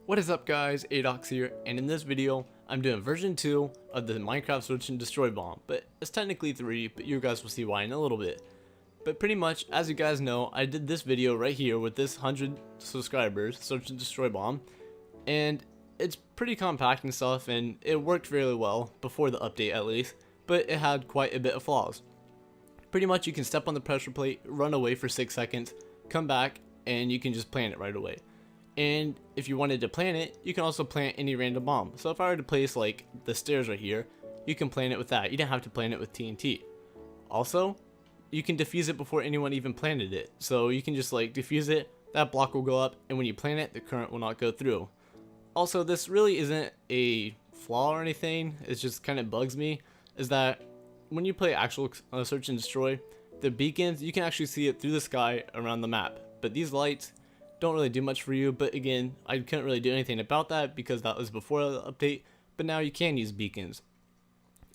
What is up guys, Adox here, and in this video, I'm doing version 2 of the Minecraft Search and Destroy bomb, but it's technically 3, but you guys will see why in a little bit. But pretty much, as you guys know, I did this video right here with this 100 subscribers, Search and Destroy bomb, and it's pretty compact and stuff, and it worked fairly well, before the update at least, but it had quite a bit of flaws. Pretty much you can step on the pressure plate, run away for 6 seconds, come back, and you can just plant it right away. And if you wanted to plant it, you can also plant any random bomb. So if I were to place like the stairs right here, you can plant it with that. You don't have to plant it with TNT. Also, you can defuse it before anyone even planted it. So you can just like defuse it, that block will go up, and when you plant it, the current will not go through. Also, this really isn't a flaw or anything, it just kind of bugs me, is that when you play actual Search and Destroy, the beacons, you can actually see it through the sky around the map. But these lights don't really do much for you, but again, I couldn't really do anything about that because that was before the update, but now you can use beacons.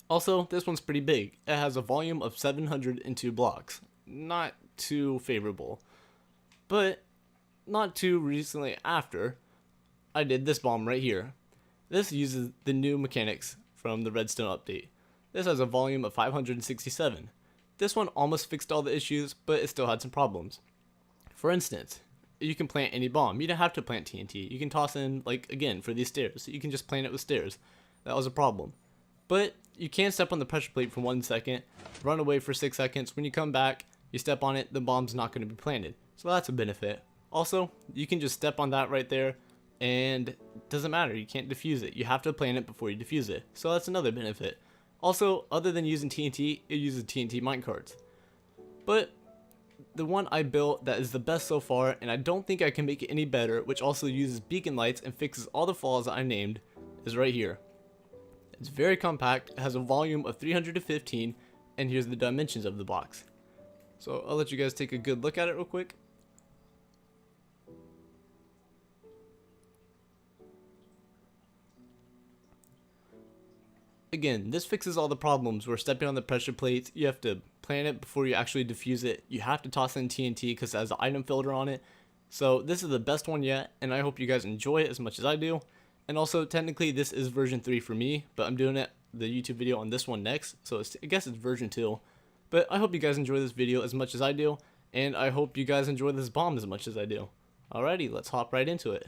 Also, this one's pretty big. It has a volume of 702 blocks. Not too favorable. But not too recently after, I did this bomb right here. This uses the new mechanics from the redstone update. This has a volume of 567. This one almost fixed all the issues, but it still had some problems. For instance, you can plant any bomb. You don't have to plant TNT. You can toss in, like, again, for these stairs. You can just plant it with stairs. That was a problem. But you can step on the pressure plate for 1 second, run away for 6 seconds. When you come back, you step on it, the bomb's not going to be planted. So that's a benefit. Also, you can just step on that right there, and it doesn't matter. You can't defuse it. You have to plant it before you defuse it. So that's another benefit. Also, other than using TNT, it uses TNT minecarts. But the one I built that is the best so far, and I don't think I can make it any better, which also uses beacon lights and fixes all the flaws that I named, is right here. It's very compact, it has a volume of 315, and here's the dimensions of the box. So I'll let you guys take a good look at it real quick. Again, this fixes all the problems where stepping on the pressure plates, you have to plant it before you actually defuse it. You have to toss in TNT because it has an item filter on it. So this is the best one yet, and I hope you guys enjoy it as much as I do. And also, technically, this is version 3 for me, but I'm doing the YouTube video on this one next, so I guess it's version 2. But I hope you guys enjoy this video as much as I do, and I hope you guys enjoy this bomb as much as I do. Alrighty, let's hop right into it.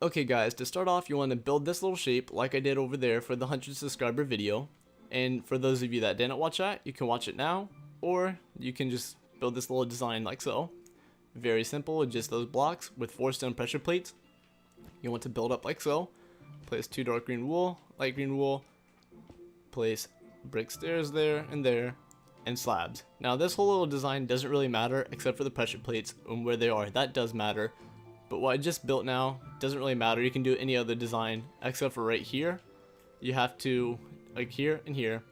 Okay guys, to start off, you want to build this little shape like I did over there for the 100 subscriber video. And for those of you that didn't watch that, you can watch it now, or you can just build this little design like so. Very simple, just those blocks with 4 stone pressure plates. You want to build up like so. Place 2 dark green wool, light green wool, place brick stairs there, and slabs. Now this whole little design doesn't really matter except for the pressure plates and where they are. That does matter. But what I just built now doesn't really matter. You can do any other design except for right here. You have to, like here and here,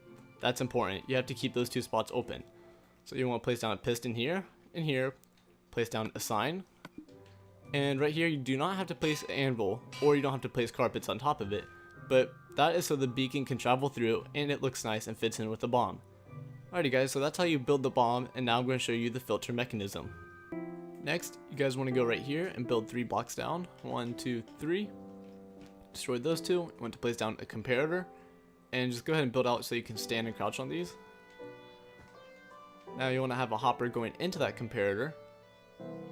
that's important. You have to keep those 2 spots open. So you want to place down a piston here and here, place down a sign. And right here you do not have to place an anvil, or you don't have to place carpets on top of it. But that is so the beacon can travel through and it looks nice and fits in with the bomb. Alrighty guys, so that's how you build the bomb, and now I'm going to show you the filter mechanism. Next, you guys want to go right here and build 3 blocks down. 1, 2, 3. Destroy those 2. You want to place down a comparator. And just go ahead and build out so you can stand and crouch on these. Now you want to have a hopper going into that comparator.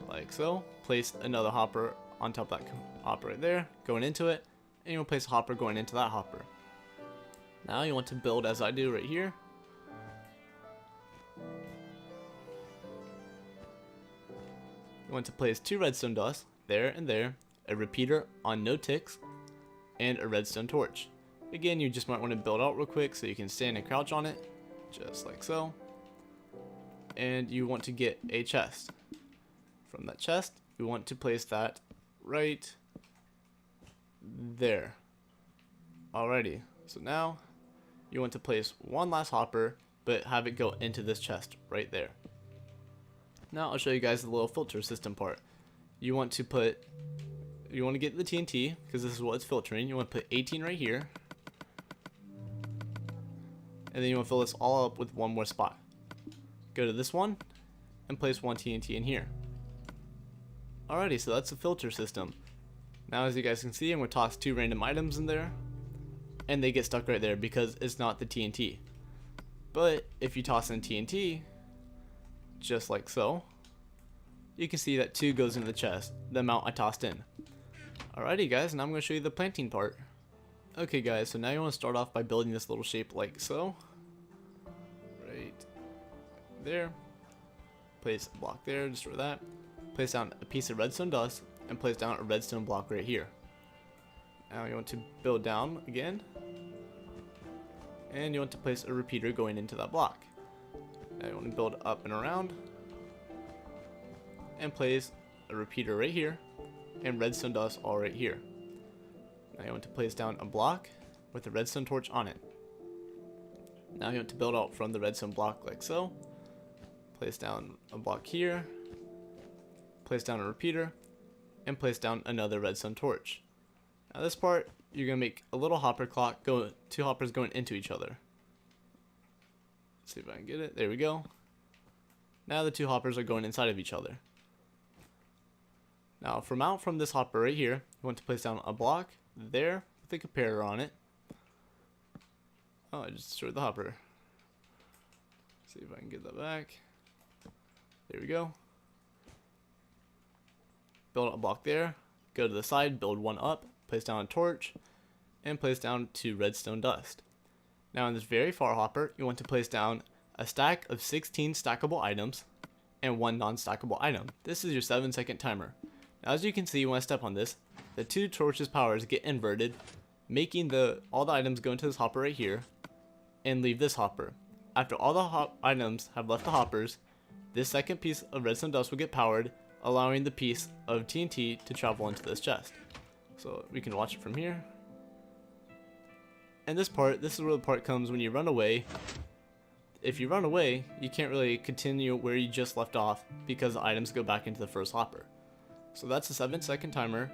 Like so. Place another hopper on top of that hopper right there. Going into it. And you want to place a hopper going into that hopper. Now you want to build as I do right here. You want to place 2 redstone dust, there and there, a repeater on no ticks, and a redstone torch. Again, you just might want to build out real quick so you can stand and crouch on it, just like so. And you want to get a chest. From that chest, you want to place that right there. Alrighty, so now you want to place 1 last hopper, but have it go into this chest right there. Now I'll show you guys the little filter system part. You want to get the TNT, because this is what it's filtering. You want to put 18 right here. And then you want to fill this all up with 1 more spot. Go to this one, and place 1 TNT in here. Alrighty, so that's the filter system. Now as you guys can see, I'm going to toss 2 random items in there, and they get stuck right there because it's not the TNT. But if you toss in TNT, just like so, you can see that 2 goes into the chest, the amount I tossed in. Alrighty guys, now I'm going to show you the planting part. Okay guys, so now you want to start off by building this little shape like so. Right there. Place a block there, destroy that. Place down a piece of redstone dust, and place down a redstone block right here. Now you want to build down again, and you want to place a repeater going into that block. Now you want to build up and around, and place a repeater right here, and redstone dust all right here. Now you want to place down a block with a redstone torch on it. Now you want to build out from the redstone block like so. Place down a block here, place down a repeater, and place down another redstone torch. Now this part, you're going to make a little hopper clock, 2 hoppers going into each other. Let's see if I can get it. There we go. Now the 2 hoppers are going inside of each other. Now from this hopper right here, you want to place down a block there with a comparator on it. Oh, I just destroyed the hopper. Let's see if I can get that back. There we go. Build a block there, go to the side, build 1 up, place down a torch, and place down 2 redstone dust. Now in this very far hopper, you want to place down a stack of 16 stackable items and 1 non-stackable item. This is your 7-second timer. Now as you can see when I step on this, the 2 torches powers get inverted, making all the items go into this hopper right here and leave this hopper. After all the items have left the hoppers, this second piece of redstone dust will get powered, allowing the piece of TNT to travel into this chest. So we can watch it from here. And this is where the part comes when you run away. If you run away, you can't really continue where you just left off because the items go back into the first hopper. So that's a 7-second timer,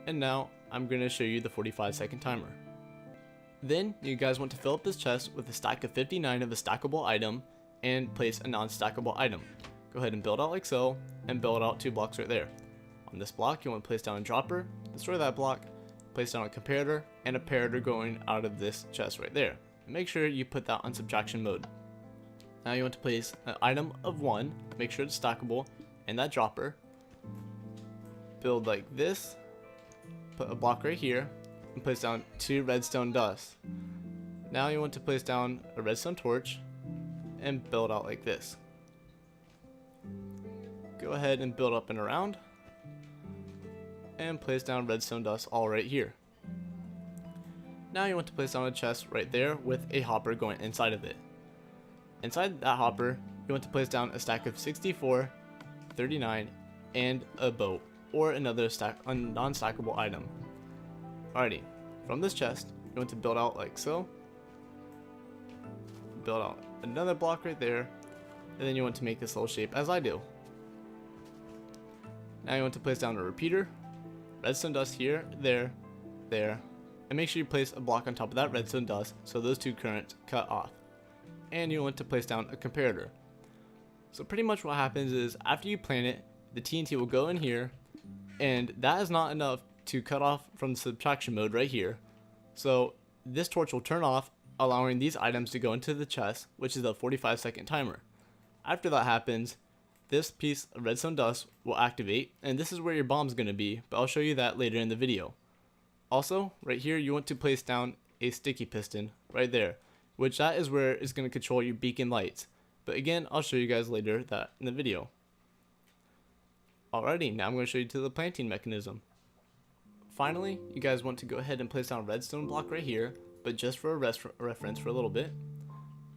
and now I'm going to show you the 45-second timer. Then you guys want to fill up this chest with a stack of 59 of a stackable item and place a non-stackable item. Go ahead and build out like so, and build out 2 blocks right there. On this block, you want to place down a dropper, destroy that block, place down a comparator, and a parator going out of this chest right there. And make sure you put that on subtraction mode. Now you want to place an item of 1, make sure it's stackable, and that dropper. Build like this, put a block right here, and place down 2 redstone dust. Now you want to place down a redstone torch, and build out like this. Go ahead and build up and around, and place down redstone dust all right here. Now you want to place down a chest right there with a hopper going inside of it. Inside that hopper, you want to place down a stack of 64, 39, and a boat, or another non-stackable item. Alrighty, from this chest, you want to build out like so. Build out another block right there, and then you want to make this little shape as I do. Now you want to place down a repeater, redstone dust here, there, and make sure you place a block on top of that redstone dust so those 2 currents cut off. And you want to place down a comparator. So pretty much what happens is after you plant it, the TNT will go in here, and that is not enough to cut off from the subtraction mode right here. So this torch will turn off, allowing these items to go into the chest, which is a 45-second timer. After that happens, this piece of redstone dust will activate, and this is where your bomb's going to be, but I'll show you that later in the video. Also, right here you want to place down a sticky piston right there, which that is where it's going to control your beacon lights. But again, I'll show you guys later that in the video. Alrighty, now I'm going to show you to the planting mechanism. Finally, you guys want to go ahead and place down a redstone block right here, but just for a reference for a little bit.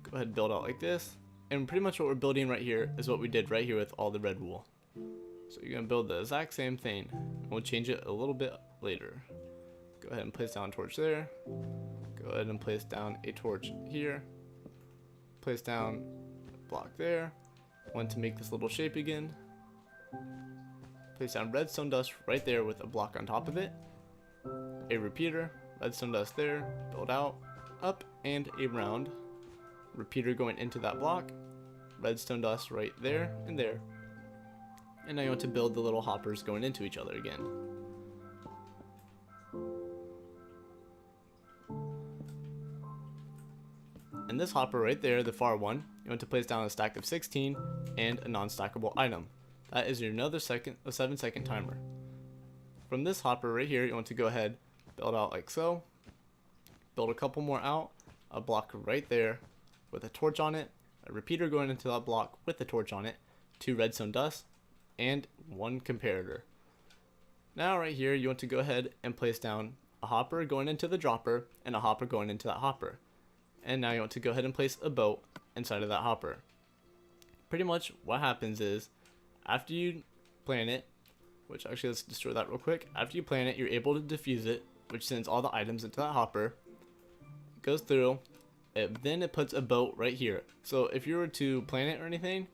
Go ahead and build out like this. And pretty much what we're building right here is what we did right here with all the red wool. So you're going to build the exact same thing. We'll change it a little bit later. Go ahead and place down a torch there. Go ahead and place down a torch here. Place down a block there. Want to make this little shape again. Place down redstone dust right there with a block on top of it. A repeater, redstone dust there, build out, up and around. Repeater going into that block, redstone dust right there and there. And now you want to build the little hoppers going into each other again. in this hopper right there, the far one, you want to place down a stack of 16 and a non-stackable item. That is your another 7-second timer. From this hopper right here, you want to go ahead, build out like so, build a couple more out, a block right there with a torch on it, a repeater going into that block with a torch on it, 2 redstone dust, and 1 comparator. Now right here, you want to go ahead and place down a hopper going into the dropper and a hopper going into that hopper. And now you want to go ahead and place a boat inside of that hopper. Pretty much what happens is, after you plant it, which actually let's destroy that real quick. After you plant it, you're able to defuse it, which sends all the items into that hopper, goes through, then it puts a boat right here. So if you were to plant it or anything,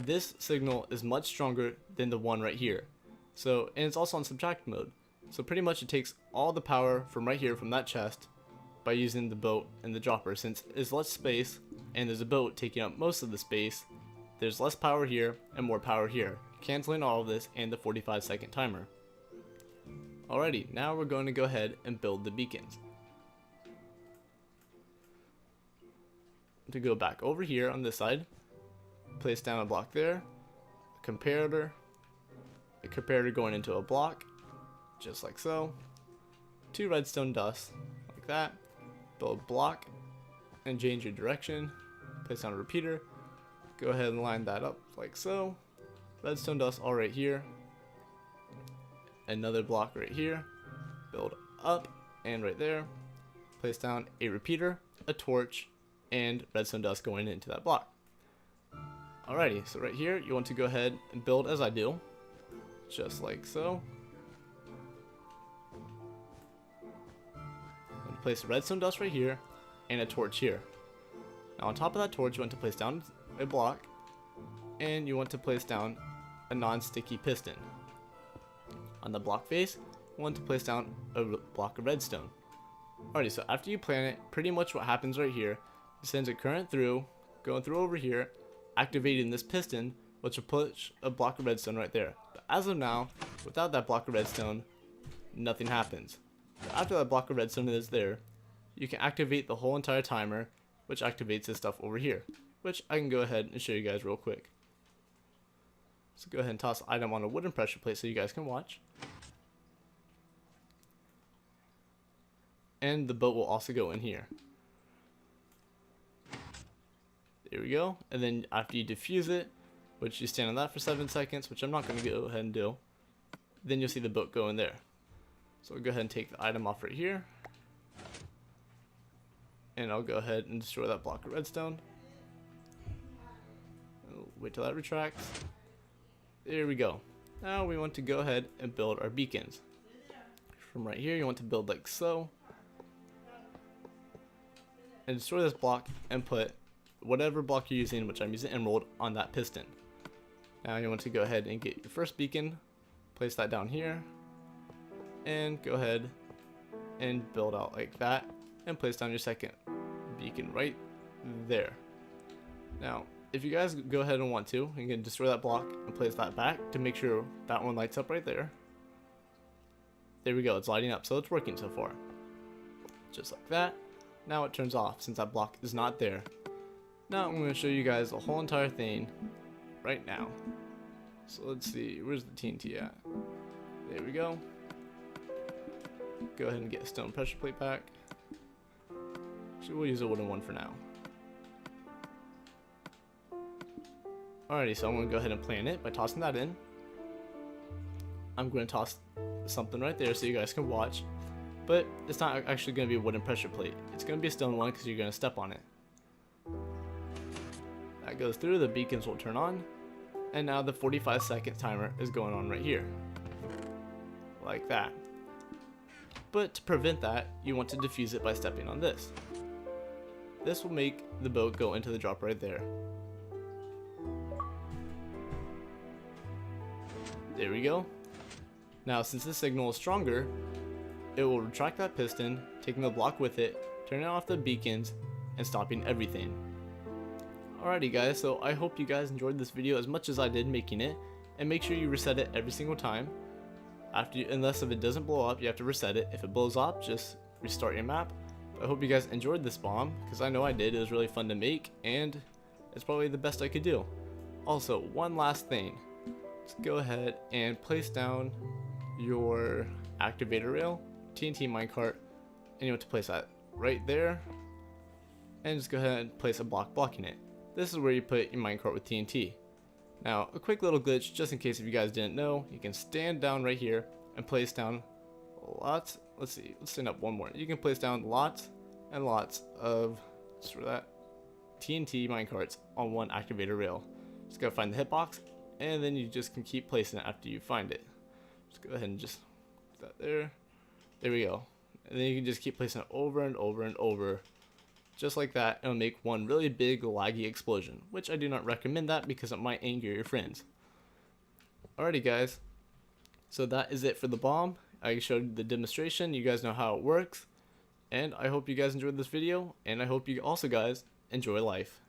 this signal is much stronger than the one right here. So, and it's also on subtract mode. So pretty much it takes all the power from right here from that chest by using the boat and the dropper. Since there's less space and there's a boat taking up most of the space, there's less power here and more power here, canceling all of this and the 45-second timer. Alrighty, now we're going to go ahead and build the beacons. To go back over here on this side, place down a block there, a comparator going into a block, just like so, 2 redstone dust, like that, build a block, and change your direction, place down a repeater, go ahead and line that up like so, redstone dust all right here, another block right here, build up, and right there, place down a repeater, a torch, and redstone dust going into that block. Alrighty, so right here, you want to go ahead and build as I do, just like so. Place redstone dust right here and a torch here. Now on top of that torch, you want to place down a block and you want to place down a non-sticky piston. On the block face, you want to place down a block of redstone. Alrighty, so after you plant it, pretty much what happens right here, it sends a current through, going through over here, activating this piston, which will push a block of redstone right there. But as of now, without that block of redstone, nothing happens. After that block of redstone is there, you can activate the whole entire timer, which activates this stuff over here, which I can go ahead and show you guys real quick. So go ahead and toss the item on a wooden pressure plate so you guys can watch. And the boat will also go in here. There we go. And then after you defuse it, which you stand on that for 7 seconds, which I'm not going to go ahead and do, then you'll see the boat go in there. So I'll go ahead and take the item off right here. And I'll go ahead and destroy that block of redstone. I'll wait till that retracts. There we go. Now we want to go ahead and build our beacons. From right here, you want to build like so. And destroy this block and put whatever block you're using, which I'm using emerald, on that piston. Now you want to go ahead and get your first beacon, place that down here, and go ahead and build out like that, and place down your second beacon right there. Now, if you guys go ahead and want to, you can destroy that block and place that back to make sure that one lights up right there. There we go, it's lighting up, so it's working so far. Just like that. Now it turns off since that block is not there. Now I'm going to show you guys the whole entire thing right now. So let's see, where's the TNT at? There we go. Go ahead and get a stone pressure plate back. Actually, we'll use a wooden one for now. Alrighty, so I'm going to go ahead and plant it by tossing that in. I'm going to toss something right there so you guys can watch. But it's not actually going to be a wooden pressure plate. It's going to be a stone one because you're going to step on it. That goes through, the beacons will turn on. And now the 45-second timer is going on right here. Like that. But to prevent that, you want to defuse it by stepping on this. This will make the boat go into the drop right there. There we go. Now since this signal is stronger, it will retract that piston, taking the block with it, turning off the beacons, and stopping everything. Alrighty guys, so I hope you guys enjoyed this video as much as I did making it, and make sure you reset it every single time. Unless if it doesn't blow up, you have to reset it. If it blows up, just restart your map. I hope you guys enjoyed this bomb, because I know I did. It was really fun to make, and it's probably the best I could do. Also, one last thing. Just go ahead and place down your activator rail, TNT minecart, and you want to place that right there. And just go ahead and place a block blocking it. This is where you put your minecart with TNT. Now, a quick little glitch, just in case if you guys didn't know, you can stand down right here and place down lots. Let's see, let's stand up one more. You can place down lots and lots of TNT minecarts on one activator rail. Just gotta find the hitbox, and then you just can keep placing it after you find it. Just go ahead and just put that there. There we go. And then you can just keep placing it over and over and over. Just like that, it'll make one really big laggy explosion, which I do not recommend that because it might anger your friends. Alrighty guys, so that is it for the bomb. I showed the demonstration, you guys know how it works, and I hope you guys enjoyed this video, and I hope you also guys enjoy life.